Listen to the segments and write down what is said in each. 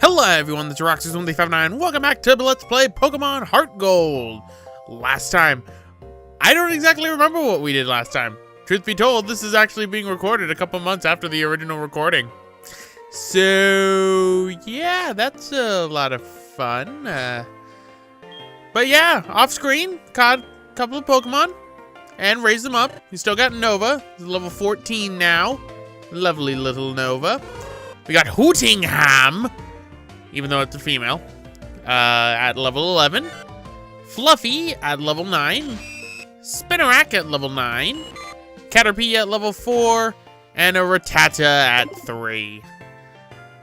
Hello everyone, this is Roxas1359. Welcome back to Let's Play Pokemon HeartGold. Last time, I don't exactly remember what we did last time. Truth be told, this is actually being recorded a couple months after the original recording. So, yeah, that's a lot of fun. But yeah, off screen, caught a couple of Pokemon and raised them up. We still got Nova, he's level 14 now. Lovely little Nova. We got Hootingham, even though it's a female, at level 11. Fluffy at level 9. Spinarak at level 9. Caterpie at level 4. And a Rattata at 3.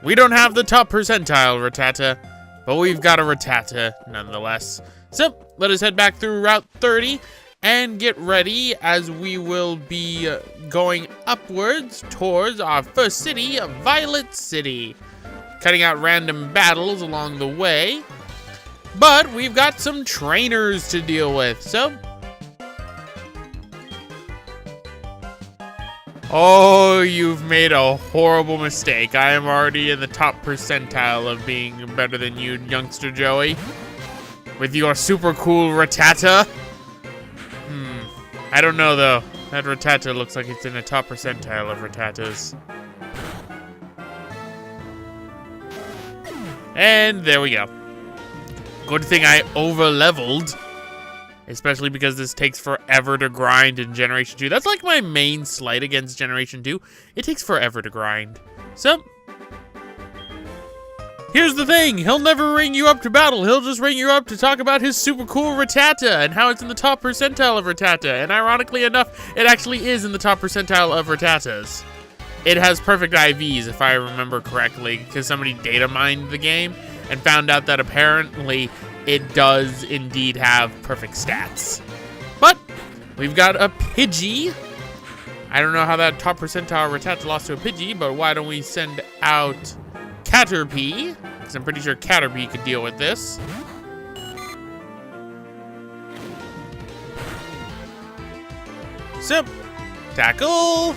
We don't have the top percentile Rattata, but we've got a Rattata nonetheless. So, let us head back through Route 30 and get ready as we will be going upwards towards our first city, Violet City. Cutting out random battles along the way. But we've got some trainers to deal with, so... Oh, you've made a horrible mistake. I am already in the top percentile of being better than you, youngster Joey. With your super cool Rattata. I don't know, though. That Rattata looks like it's in the top percentile of Rattatas. And there we go. Good thing I over-leveled. Especially because this takes forever to grind in Generation 2. That's like my main slight against Generation 2. It takes forever to grind. So, here's the thing. He'll never ring you up to battle. He'll just ring you up to talk about his super cool Rattata and how it's in the top percentile of Rattata. And ironically enough, it actually is in the top percentile of Rattatas. It has perfect IVs, if I remember correctly, because somebody data mined the game and found out that apparently it does indeed have perfect stats. But we've got a Pidgey. I don't know how that top percentile Rattata lost to a Pidgey, but why don't we send out Caterpie? Because I'm pretty sure Caterpie could deal with this. So, tackle.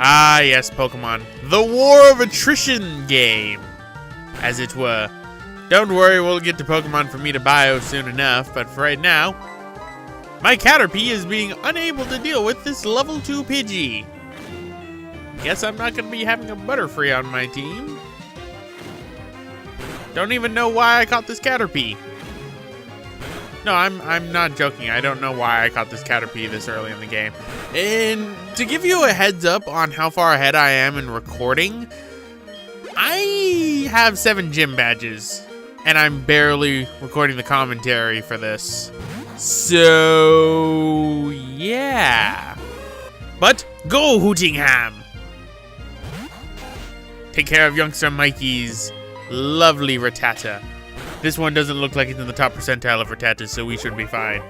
Ah, yes, Pokemon. The War of Attrition game, as it were. Don't worry, we'll get to Pokemon for me to bio soon enough, but for right now, my Caterpie is being unable to deal with this level 2 Pidgey. Guess I'm not going to be having a Butterfree on my team. Don't even know why I caught this Caterpie. No, I'm not joking. I don't know why I caught this Caterpie this early in the game. And to give you a heads up on how far ahead I am in recording, I have 7 gym badges, and I'm barely recording the commentary for this. So, yeah. But go, Hootingham! Take care of youngster Mikey's lovely Rattata. This one doesn't look like it's in the top percentile of Rattata, so we should be fine.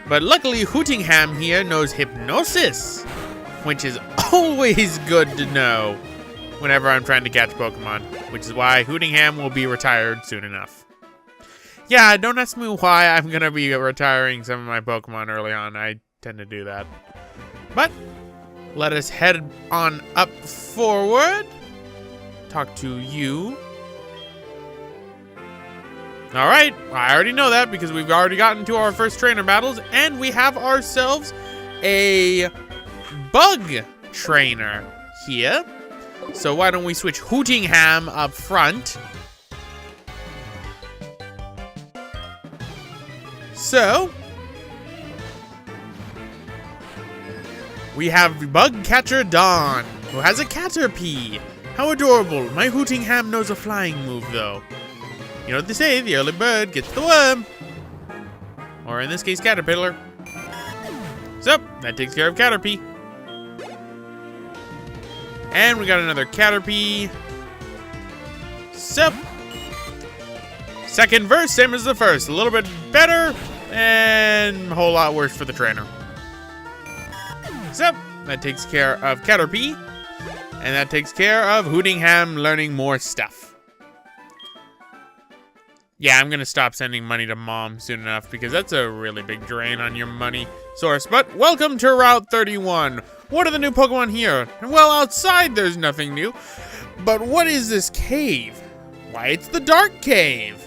But luckily, Hootingham here knows Hypnosis, which is always good to know whenever I'm trying to catch Pokemon, which is why Hootingham will be retired soon enough. Yeah, don't ask me why I'm going to be retiring some of my Pokemon early on. I tend to do that. But let us head on up forward. Talk to you. Alright, I already know that because we've already gotten to our first trainer battles, and we have ourselves a bug trainer here. So why don't we switch Hootingham up front? So, we have Bug Catcher Dawn, who has a Caterpie. How adorable. My Hootingham knows a flying move, though. You know what they say, the early bird gets the worm. Or in this case, Caterpillar. So, that takes care of Caterpie. And we got another Caterpie. So, second verse, same as the first. A little bit better, and a whole lot worse for the trainer. So, that takes care of Caterpie. And that takes care of Hootingham learning more stuff. Yeah, I'm gonna stop sending money to Mom soon enough because that's a really big drain on your money source. But welcome to Route 31, what are the new Pokemon here? Well, outside there's nothing new. But what is this cave? Why, it's the Dark Cave.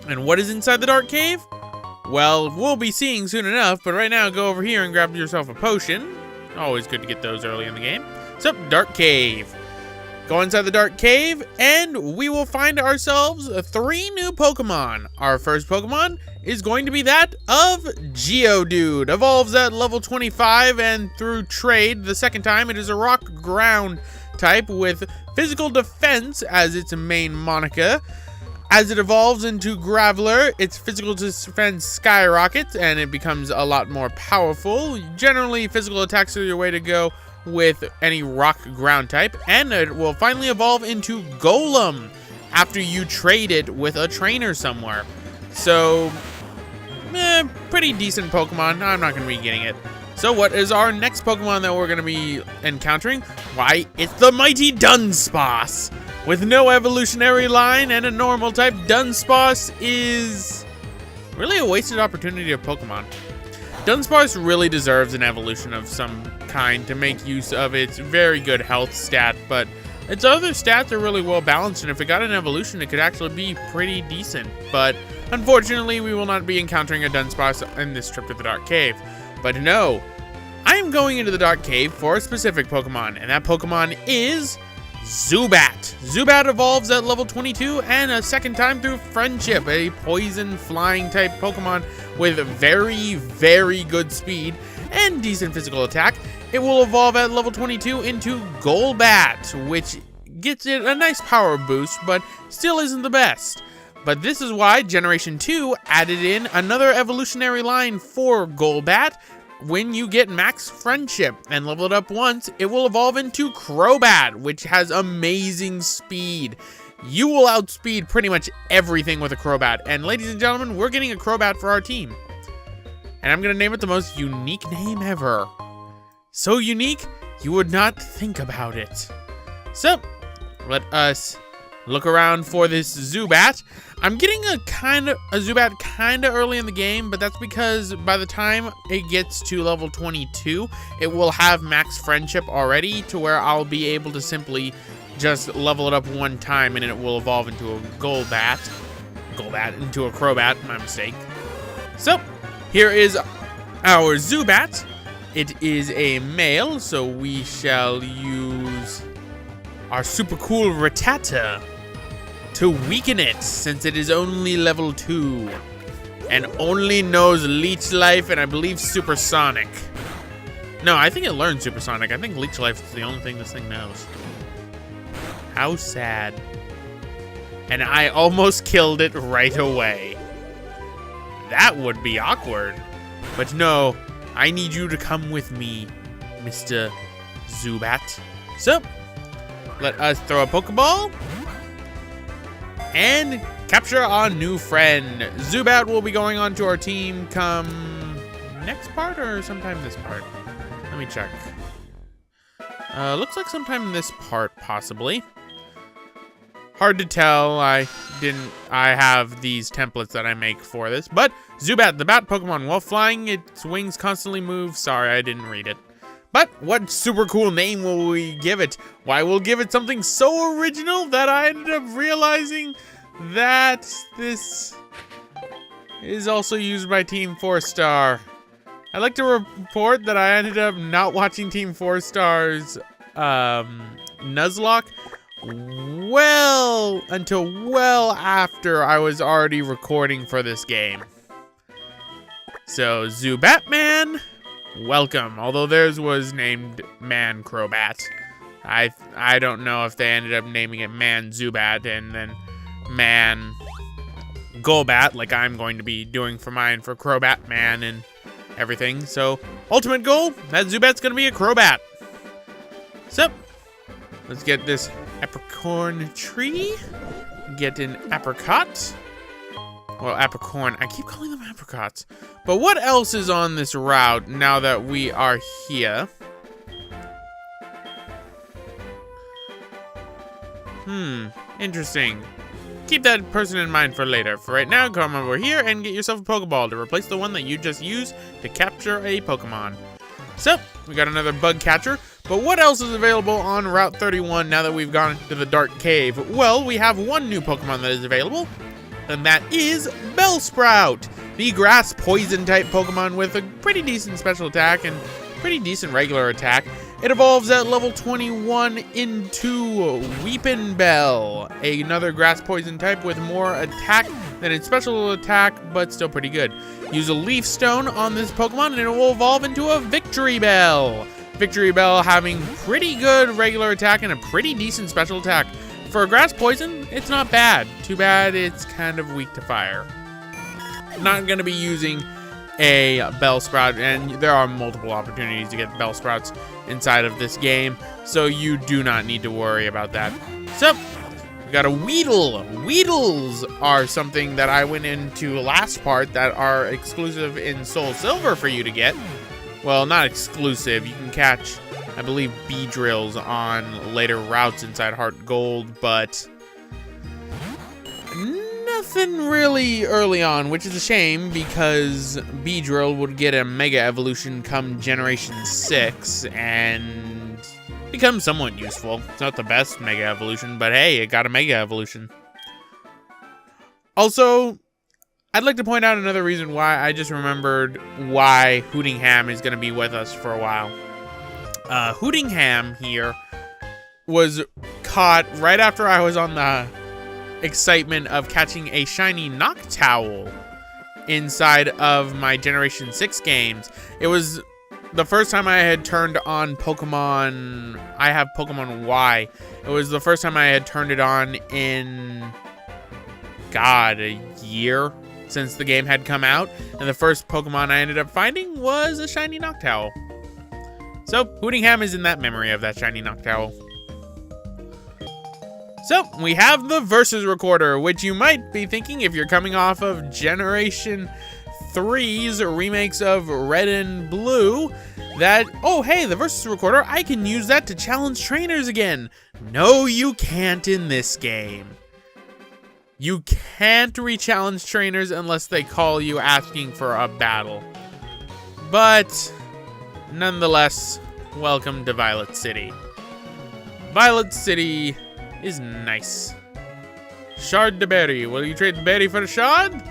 And what is inside the Dark Cave? Well, we'll be seeing soon enough, but right now go over here and grab yourself a potion. Always good to get those early in the game. So, Dark Cave. Go inside the Dark Cave, and we will find ourselves 3 new Pokemon. Our first Pokemon is going to be that of Geodude. Evolves at level 25, and through trade, the second time, it is a rock ground type with physical defense as its main moniker. As it evolves into Graveler, its physical defense skyrockets, and it becomes a lot more powerful. Generally, physical attacks are your way to go with any rock ground type, and it will finally evolve into Golem after you trade it with a trainer somewhere. So, pretty decent Pokemon. I'm not going to be getting it. So what is our next Pokemon that we're going to be encountering? Why, it's the mighty Dunsparce. With no evolutionary line and a normal type, Dunsparce is really a wasted opportunity of Pokemon. Dunsparce really deserves an evolution of some kind to make use of its very good health stat, but its other stats are really well balanced, and if it got an evolution, it could actually be pretty decent. But unfortunately, we will not be encountering a Dunsparce in this trip to the Dark Cave. But no, I am going into the Dark Cave for a specific Pokemon, and that Pokemon is Zubat. Zubat evolves at level 22 and a second time through Friendship, a poison flying type Pokemon with very, very good speed and decent physical attack. It will evolve at level 22 into Golbat, which gets it a nice power boost, but still isn't the best. But this is why Generation 2 added in another evolutionary line for Golbat. When you get max Friendship and level it up once, it will evolve into Crobat, which has amazing speed. You will outspeed pretty much everything with a Crobat. And ladies and gentlemen, we're getting a Crobat for our team. And I'm going to name it the most unique name ever. So unique, you would not think about it. So, let us look around for this Zubat. I'm getting a Zubat kind of early in the game, but that's because by the time it gets to level 22, it will have max Friendship already, to where I'll be able to simply just level it up one time and it will evolve into a Golbat into a Crobat, my mistake. So, here is our Zubat. It is a male, so we shall use our super cool Rattata to weaken it, since it is only level 2 and only knows Leech Life and I believe Supersonic. No, I think it learned Supersonic. I think Leech Life is the only thing this thing knows. How sad. And I almost killed it right away. That would be awkward. But no, I need you to come with me, Mr. Zubat. So, let us throw a Pokeball and capture our new friend. Zubat will be going on to our team come next part or sometime this part. Let me check. Looks like sometime this part, possibly. Hard to tell. I have these templates that I make for this. But Zubat, the bat Pokemon, while flying, its wings constantly move. Sorry, I didn't read it. But what super cool name will we give it? Why, we'll give it something so original that I ended up realizing that this is also used by Team 4-Star. I'd like to report that I ended up not watching Team 4-Star's Nuzlocke until well after I was already recording for this game. So, Zubatman, welcome. Although theirs was named Man Crobat. I don't know if they ended up naming it Man Zubat and then Man Golbat, like I'm going to be doing for mine for Crobat Man and everything. So, ultimate goal, that Zubat's going to be a Crobat. So, let's get this apricorn tree. Get an apricot. Well, apricorn. I keep calling them apricots. But what else is on this route now that we are here? Interesting. Keep that person in mind for later. For right now, come over here and get yourself a Pokeball to replace the one that you just used to capture a Pokemon. So, We got another bug catcher. But what else is available on Route 31 now that we've gone into the Dark Cave? Well, we have one new Pokemon that is available, and that is Bellsprout, the grass poison type Pokemon with a pretty decent special attack and pretty decent regular attack. It evolves at level 21 into Weepin' Bell, another grass poison type with more attack than its special attack, but still pretty good. Use a Leaf Stone on this Pokemon and it will evolve into a Victory Bell. Victory Bell having pretty good regular attack and a pretty decent special attack. For a grass poison, it's not bad. Too bad it's kind of weak to fire. Not going to be using a Bellsprout, and there are multiple opportunities to get Bellsprouts inside of this game, so you do not need to worry about that. So, we got a Weedle. Weedles are something that I went into last part that are exclusive in Soul Silver for you to get. Well, not exclusive. You can catch, I believe, Beedrills on later routes inside HeartGold, but nothing really early on, which is a shame because Beedrill would get a Mega Evolution come Generation 6 and become somewhat useful. It's not the best Mega Evolution, but hey, it got a Mega Evolution. Also, I'd like to point out another reason why I just remembered why Hootingham is going to be with us for a while. Hootingham here was caught right after I was on the excitement of catching a shiny Noctowl inside of my Generation 6 games. It was the first time I had turned on Pokemon. I have Pokemon Y. It was the first time I had turned it on in, God, a year since the game had come out. And the first Pokemon I ended up finding was a shiny Noctowl. So, Hootingham is in that memory of that shiny Noctowl. So, we have the Versus Recorder, which you might be thinking if you're coming off of Generation 3's remakes of Red and Blue, that, oh hey, the Versus Recorder, I can use that to challenge trainers again. No, you can't in this game. You can't re-challenge trainers unless they call you asking for a battle. But, nonetheless, welcome to Violet City. Violet City is nice. Shard to berry. Will you trade the berry for a shard?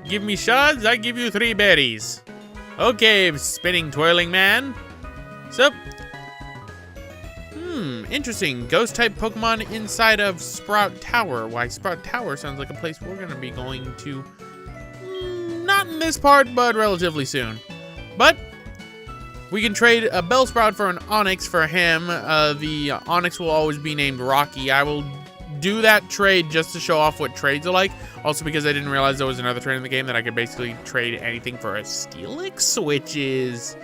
Give me shards, I give you 3 berries. Okay, spinning twirling man. So, interesting. Ghost type Pokemon inside of Sprout Tower. Why, Sprout Tower sounds like a place we're going to be going to. Not in this part, but relatively soon. But we can trade a Bellsprout for an Onix for him. The Onix will always be named Rocky. I will do that trade just to show off what trades are like. Also because I didn't realize there was another trade in the game that I could basically trade anything for a Steelix, which is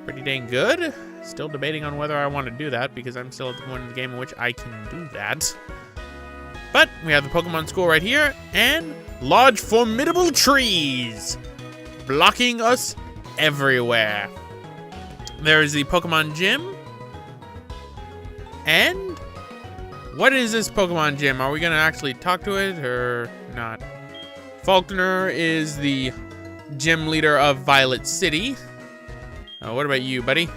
pretty dang good. Still debating on whether I want to do that because I'm still at the point in the game in which I can do that. But we have the Pokemon School right here and large formidable trees blocking us everywhere. There is the Pokemon Gym. And what is this Pokemon Gym? Are we going to actually talk to it or not? Faulkner is the gym leader of Violet City. What about you, buddy?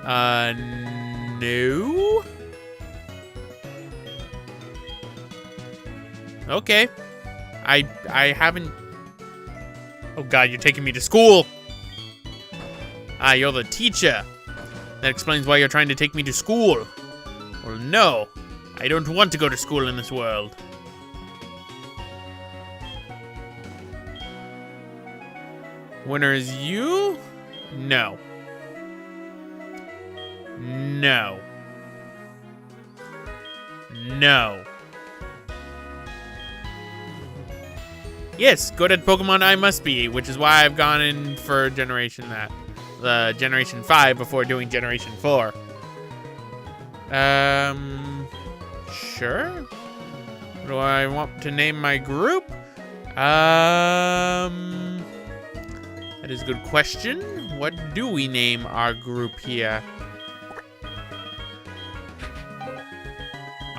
No? Okay. I haven't... Oh god, you're taking me to school! Ah, you're the teacher. That explains why you're trying to take me to school. Well, no. I don't want to go to school in this world. Winner is you? No. No. No. Yes, good at Pokemon I must be, which is why I've gone in for Generation 5 before doing Generation 4. Sure. What do I want to name my group? That is a good question. What do we name our group here?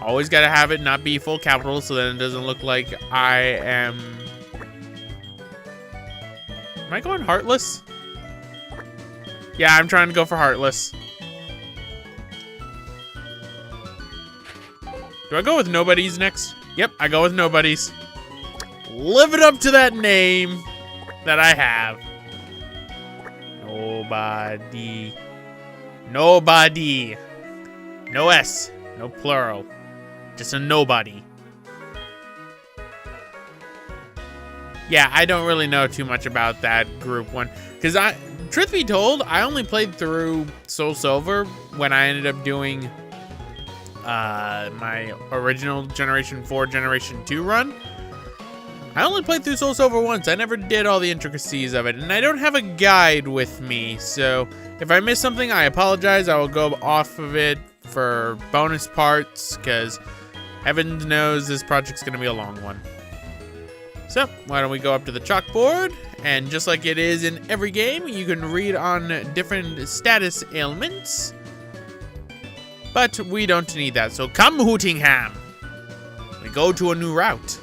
Always gotta have it not be full capital so then it doesn't look like I am... Am I going Heartless? Yeah, I'm trying to go for Heartless. Do I go with Nobodies next? Yep, I go with Nobodies. Living up to that name that I have. Nobody. Nobody. No S. No plural. Just a nobody. Yeah, I don't really know too much about that group one. Because truth be told, I only played through Soul Silver when I ended up doing my original Generation 4, Generation 2 run. I only played through Soul Silver once. I never did all the intricacies of it, and I don't have a guide with me, so if I miss something, I apologize. I will go off of it for bonus parts, because heaven knows this project's going to be a long one. So, why don't we go up to the chalkboard, and just like it is in every game, you can read on different status ailments. But we don't need that, so come Hootingham! We go to a new route.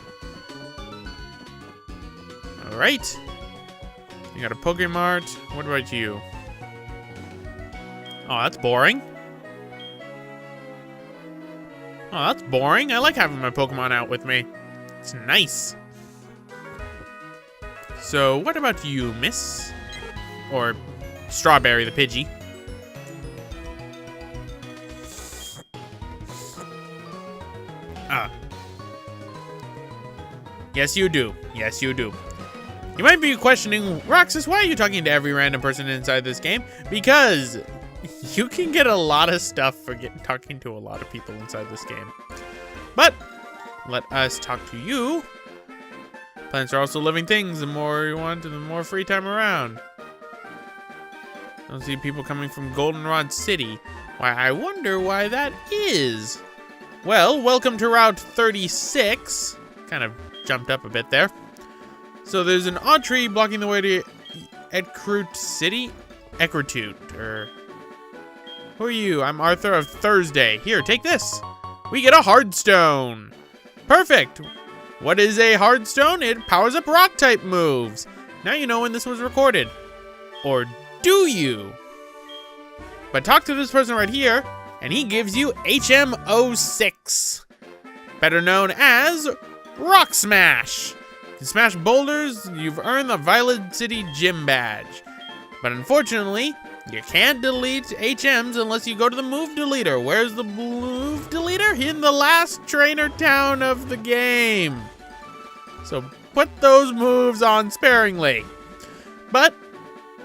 Alright. You got a Pokemart. What about you? Oh, that's boring. Oh, that's boring. I like having my Pokemon out with me. It's nice. So, what about you, miss? Or Strawberry the Pidgey. Yes, you do. Yes, you do. You might be questioning, Roxas, why are you talking to every random person inside this game? Because you can get a lot of stuff for talking to a lot of people inside this game. But let us talk to you. Plants are also living things. The more you want, the more free time around. I don't see people coming from Goldenrod City. Why, I wonder why that is. Well, welcome to Route 36. Kind of jumped up a bit there. So there's an odd tree blocking the way to Ecruit City? Ecruit, or... Who are you? I'm Arthur of Thursday. Here, take this. We get a Hardstone. Perfect. What is a Hardstone? It powers up Rock-type moves. Now you know when this was recorded. Or do you? But talk to this person right here, and he gives you HM06. Better known as Rock Smash. You can smash boulders, you've earned the Violet City Gym Badge. But unfortunately, you can't delete HMs unless you go to the move deleter. Where's the move deleter? In the last trainer town of the game. So put those moves on sparingly. But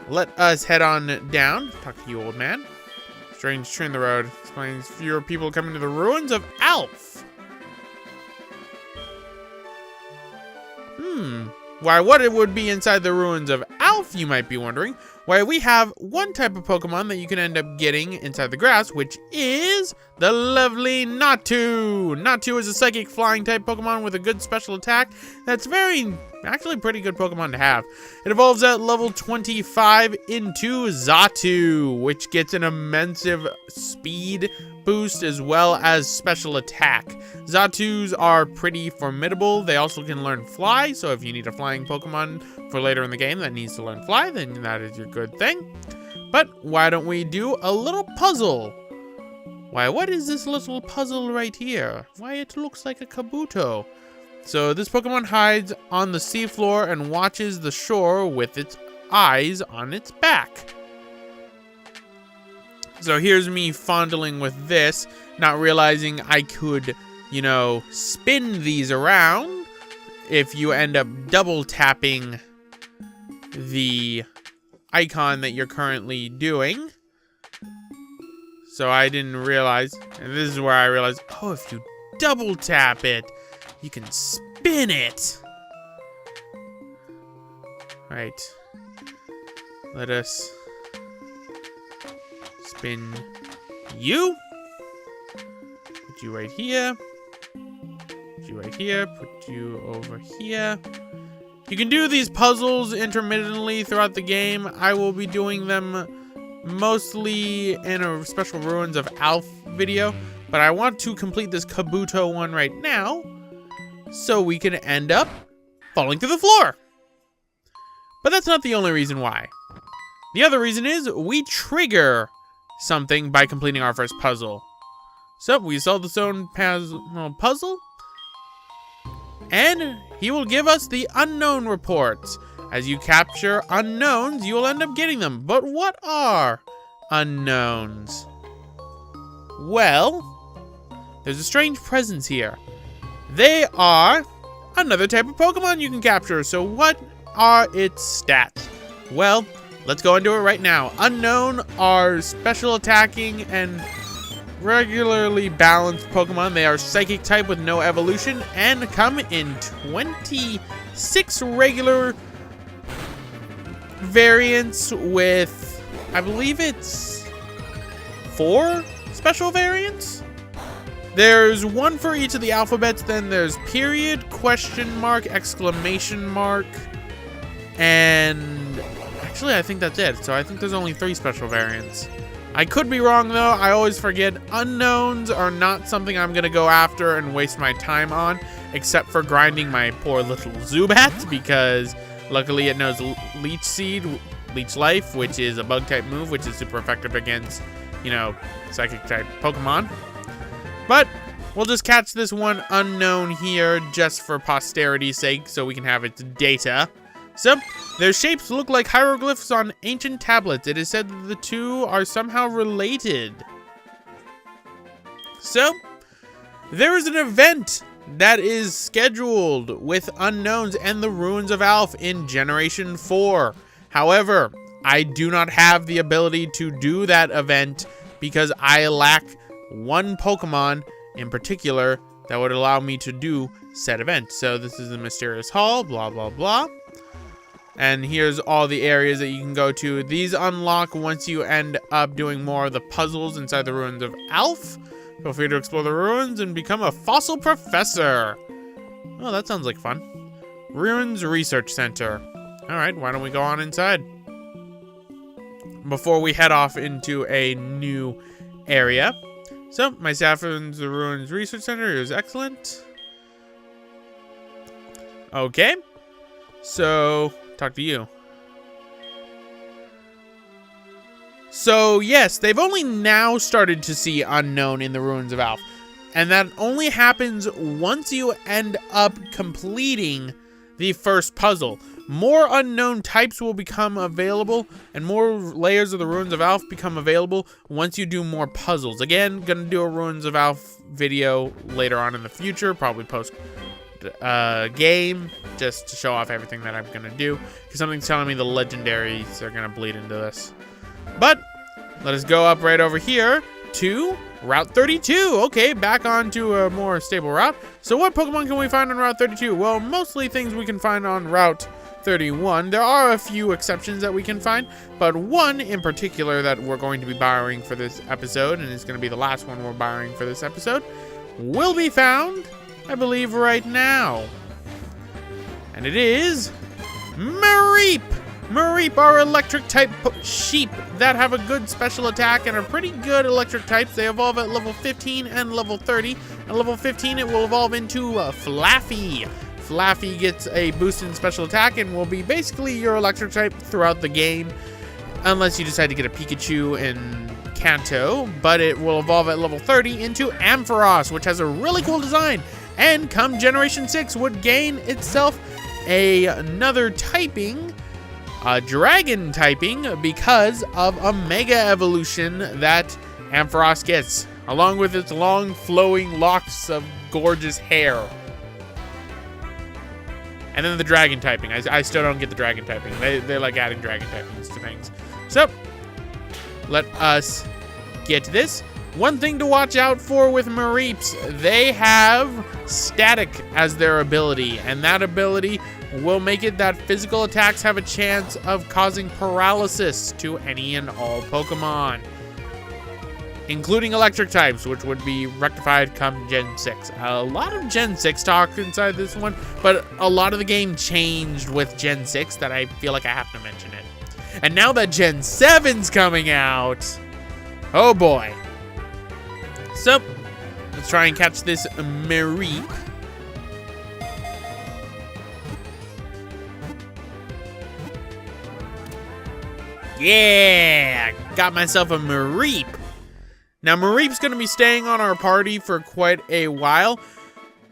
let us head on down. Talk to you, old man. Strange tree in the road. Explains fewer people coming to the ruins of Alf. Why, what it would be inside the ruins of Alf, you might be wondering. Why, we have one type of Pokemon that you can end up getting inside the grass, which is the lovely Natu. Natu is a psychic flying type Pokemon with a good special attack. That's actually pretty good Pokemon to have. It evolves at level 25 into Xatu, which gets an immense speed boost as well as special attack. Xatus are pretty formidable. They also can learn Fly, so if you need a flying Pokemon for later in the game that needs to learn Fly, then that is your good thing. But why don't we do a little puzzle? Why, what is this little puzzle right here? Why, it looks like a Kabuto. So this Pokemon hides on the seafloor and watches the shore with its eyes on its back. So here's me fondling with this, not realizing I could, you know, spin these around if you end up double tapping the icon that you're currently doing. So I didn't realize, and this is where I realized, oh, if you double tap it, you can spin it. Right. Let us spin you. Put you right here. Put you right here. Put you over here. You can do these puzzles intermittently throughout the game. I will be doing them mostly in a special Ruins of Alf video, but I want to complete this Kabuto one right now so we can end up falling to the floor. But that's not the only reason why. The other reason is we trigger something by completing our first puzzle. So we solve the stone puzzle, and he will give us the unknown reports. As you capture unknowns, you will end up getting them. But what are unknowns? Well, there's a strange presence here. They are another type of Pokemon you can capture. So what are its stats? Well, let's go into it right now. Unknown are special attacking and regularly balanced Pokemon. They are psychic type with no evolution and come in 26 regular variants with, I believe it's 4 special variants. There's one for each of the alphabets. Then there's period, question mark, exclamation mark, and actually I think that's it. So I think there's only 3 special variants. I could be wrong though. I always forget. Unknowns are not something I'm gonna go after and waste my time on, except for grinding my poor little Zubat, because luckily it knows Leech Seed, Leech Life, which is a bug type move, which is super effective against, you know, psychic type Pokemon. But we'll just catch this one unknown here just for posterity's sake, so we can have its data. So, their shapes look like hieroglyphs on ancient tablets. It is said that the two are somehow related. So, there is an event that is scheduled with unknowns and the Ruins of Alph in Generation 4. However, I do not have the ability to do that event because I lack one Pokemon in particular that would allow me to do said event. So this is the Mysterious Hall, blah, blah, blah. And here's all the areas that you can go to. These unlock once you end up doing more of the puzzles inside the Ruins of Alph. Feel free to explore the ruins and become a fossil professor. Oh, that sounds like fun. Ruins Research Center. All right, why don't we go on inside before we head off into a new area. So, my staff in the Ruins Research Center is excellent. Okay, so talk to you. So, yes, they've only now started to see unknown in the Ruins of Alph. And that only happens once you end up completing the first puzzle. More unknown types will become available, and more layers of the Ruins of Alph become available once you do more puzzles. Again, gonna do a Ruins of Alph video later on in the future, probably post game, just to show off everything that I'm gonna do, because something's telling me the legendaries are gonna bleed into this. But let us go up right over here to Route 32. Okay, back onto a more stable route. So what Pokemon can we find on Route 32? Well, mostly things we can find on Route 31. There are a few exceptions that we can find, but one in particular that we're going to be borrowing for this episode, and it's going to be the last one we're borrowing for this episode, will be found, I believe, right now. And it is Mareep. Mareep are electric type sheep that have a good special attack and are pretty good electric types. They evolve at level 15 and level 30. At level 15, it will evolve into Flaffy. Flaffy gets a boost in special attack and will be basically your electric type throughout the game, unless you decide to get a Pikachu in Kanto. But it will evolve at level 30 into Ampharos, which has a really cool design. And come Generation 6 would gain itself another typing, dragon typing, because of a mega evolution that Ampharos gets, along with its long flowing locks of gorgeous hair. And then the dragon typing. I still don't get the dragon typing. They like adding dragon typings to things. So, let us get to this. One thing to watch out for with Mareeps, they have static as their ability, and that ability will make it that physical attacks have a chance of causing paralysis to any and all Pokemon, including electric types, which would be rectified come Gen 6. A lot of Gen 6 talk inside this one, but a lot of the game changed with Gen 6 that I feel like I have to mention it. And now that Gen 7's coming out, oh boy. So, let's try and catch this Mareep. Yeah, got myself a Mareep. Now, Mareep's going to be staying on our party for quite a while.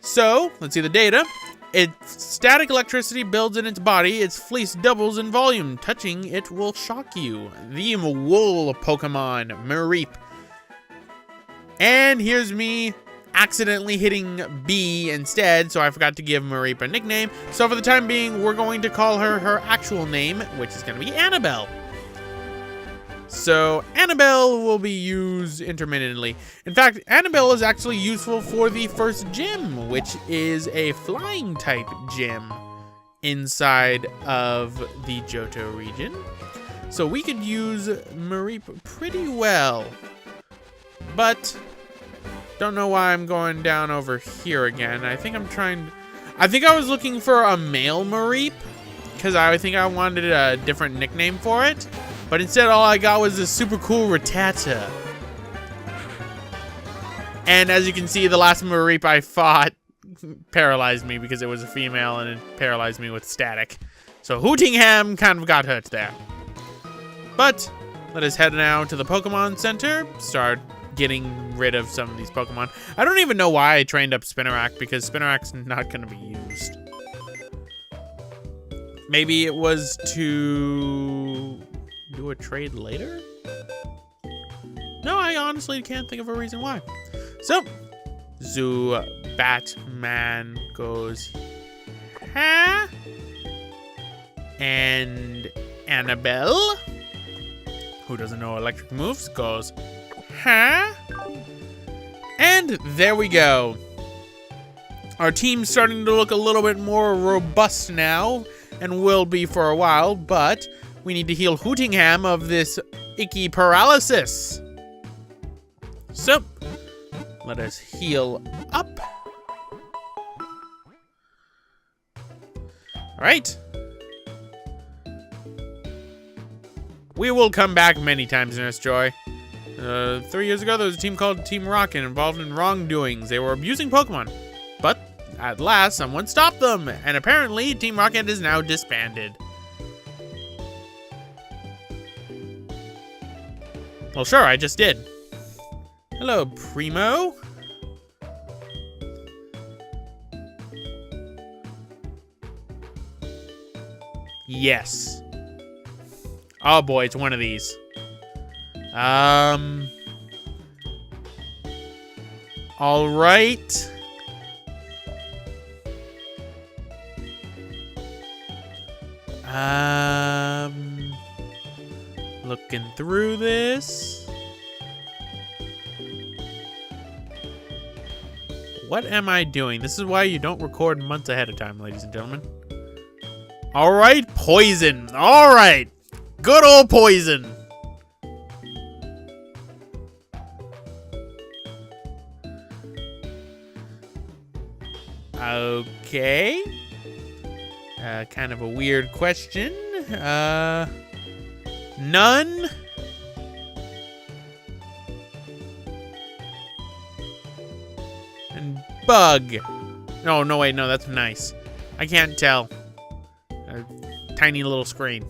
So, let's see the data. Its static electricity builds in its body. Its fleece doubles in volume. Touching it will shock you. The wool Pokemon, Mareep. And here's me accidentally hitting B instead, so I forgot to give Mareep a nickname. So for the time being, we're going to call her her actual name, which is going to be Annabelle. So Annabelle will be used intermittently. In fact, Annabelle is actually useful for the first gym, which is a flying type gym inside of the Johto region. So we could use Mareep pretty well. But don't know why I'm going down over here again. I think I was looking for a male Mareep because I think I wanted a different nickname for it. But instead, all I got was this super cool Rattata. And as you can see, the last Mareep I fought paralyzed me because it was a female and it paralyzed me with static. So Hootingham kind of got hurt there. But let us head now to the Pokemon Center, start getting rid of some of these Pokemon. I don't even know why I trained up Spinarak because Spinarak's not going to be used. Maybe it was to do a trade later? No, I honestly can't think of a reason why. So, Zubatman goes, huh? And Annabelle, who doesn't know electric moves, goes, huh? And there we go. Our team's starting to look a little bit more robust now, and will be for a while, but we need to heal Hootingham of this icky paralysis. So, let us heal up. All right. We will come back many times, Nurse Joy. 3 years ago, there was a team called Team Rocket involved in wrongdoings. They were abusing Pokemon. But at last, someone stopped them. And apparently, Team Rocket is now disbanded. Well, sure, I just did. Hello, Primo. Yes. Oh boy, it's one of these. All right. Looking through this. What am I doing? This is why you don't record months ahead of time, ladies and gentlemen. All right, poison. All right. Good old poison. Okay. Kind of a weird question. None. And bug. Oh, no, wait, no, that's nice. I can't tell. A tiny little screen.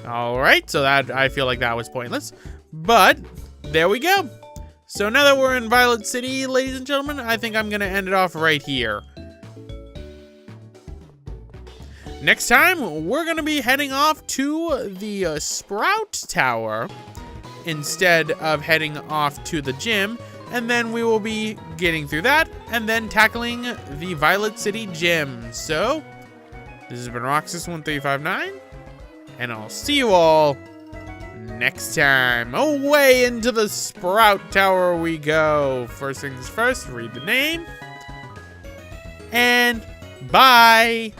All right, so that I feel like that was pointless. But there we go. So now that we're in Violet City, ladies and gentlemen, I think I'm going to end it off right here. Next time, we're going to be heading off to the Sprout Tower instead of heading off to the gym. And then we will be getting through that and then tackling the Violet City gym. So, this has been Roxas1359, and I'll see you all next time. Away into the Sprout Tower we go. First things first, read the name. And bye.